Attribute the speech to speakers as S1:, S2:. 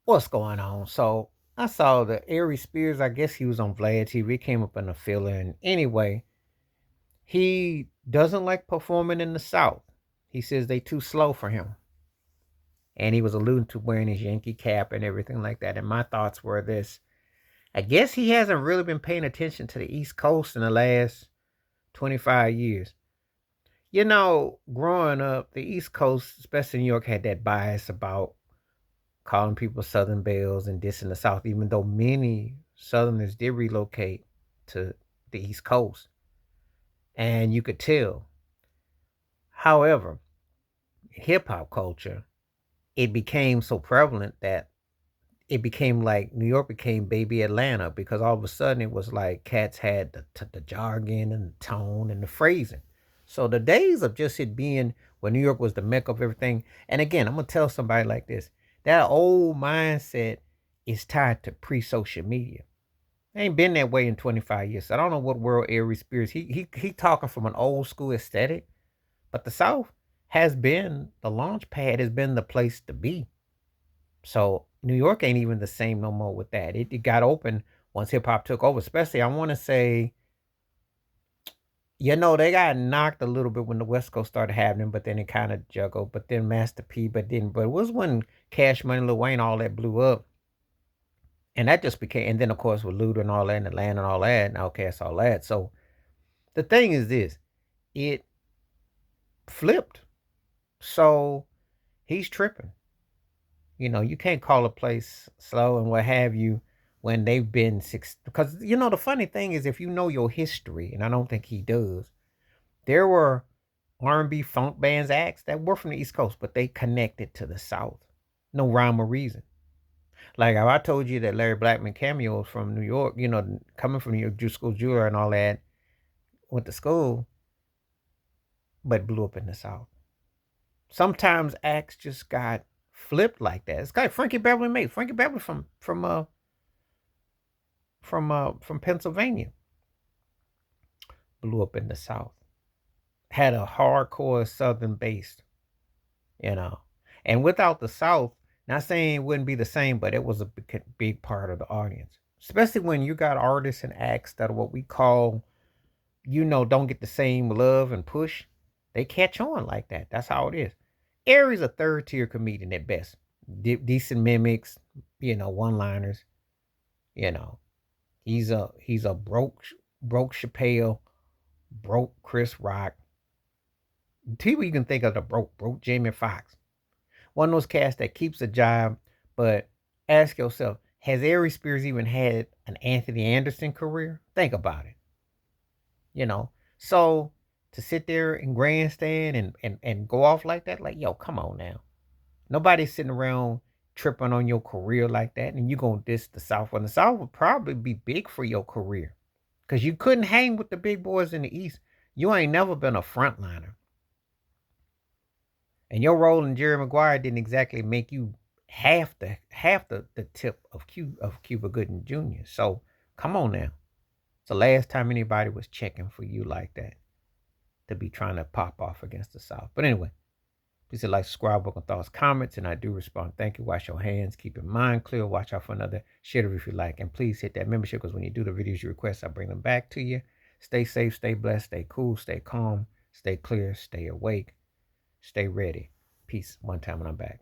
S1: What's going on? So I saw the Arie Spears. I guess he was on Vlad TV. Came up in the filler, and anyway, he doesn't like performing in the South. He says they too slow for him, and he was alluding to wearing his Yankee cap and everything like that. And my thoughts were this: I guess he hasn't really been paying attention to the East Coast in the last 25 years. You know, growing up, the East Coast, especially New York, had that bias about calling people Southern Belles and dissing the South, even though many Southerners did relocate to the East Coast. And you could tell. However, hip hop culture, it became so prevalent that it became like New York became baby Atlanta because all of a sudden it was like cats had the jargon and the tone and the phrasing. So the days of just it being where New York was the mecca of everything. And again, I'm gonna tell somebody like this: that old mindset is tied to pre-social media. It ain't been that way in 25 years. So I don't know what world Aries Spears. He talking from an old school aesthetic, but the South has been the launch pad, has been the place to be. So New York ain't even the same no more with that. It got open once hip hop took over. Especially, I want to say, they got knocked a little bit when the West Coast started happening, but then it kind of juggled. But then Master P, but it was when Cash Money, Lil Wayne, all that blew up, and that just became. And then of course with Luda and all that, and Atlanta and all that, and Outkast, all that. So the thing is this: it flipped. So he's tripping. You can't call a place slow and what have you when they've been six. Because the funny thing is, if you know your history, and I don't think he does, there were R&B funk bands acts that were from the East Coast, but they connected to the South. No rhyme or reason. Like if I told you that Larry Blackman cameos from New York, coming from New York, Jew School Jeweler and all that, went to school, but blew up in the South. Sometimes acts just got flipped like that. It's like Frankie Beverly made. Frankie Beverly from Pennsylvania, blew up in the South. Had a hardcore Southern base, you know. And without the South, not saying it wouldn't be the same, but it was a big part of the audience. Especially when you got artists and acts that are what we call, don't get the same love and push. They catch on like that. That's how it is. Arie's a third tier comedian at best. Decent mimics, one liners, you know. He's a broke Chappelle, broke Chris Rock. People you can think of the broke Jamie Foxx. One of those cats that keeps a job, but ask yourself, has Aries Spears even had an Anthony Anderson career? Think about it. You know. So to sit there and grandstand and go off like that, like, yo, come on now. Nobody's sitting around tripping on your career like that, and you gonna diss the South. And the South would probably be big for your career. Cause you couldn't hang with the big boys in the East. You ain't never been a frontliner. And your role in Jerry Maguire didn't exactly make you half the tip of Cuba Gooding Jr. So come on now. It's the last time anybody was checking for you like that to be trying to pop off against the South. But anyway, please hit like, subscribe, book, and thoughts, comments, and I do respond. Thank you. Wash your hands. Keep your mind clear. Watch out for another. Share it if you like. And please hit that membership because when you do the videos you request, I bring them back to you. Stay safe, stay blessed, stay cool, stay calm, stay clear, stay awake, stay ready. Peace. One time when I'm back.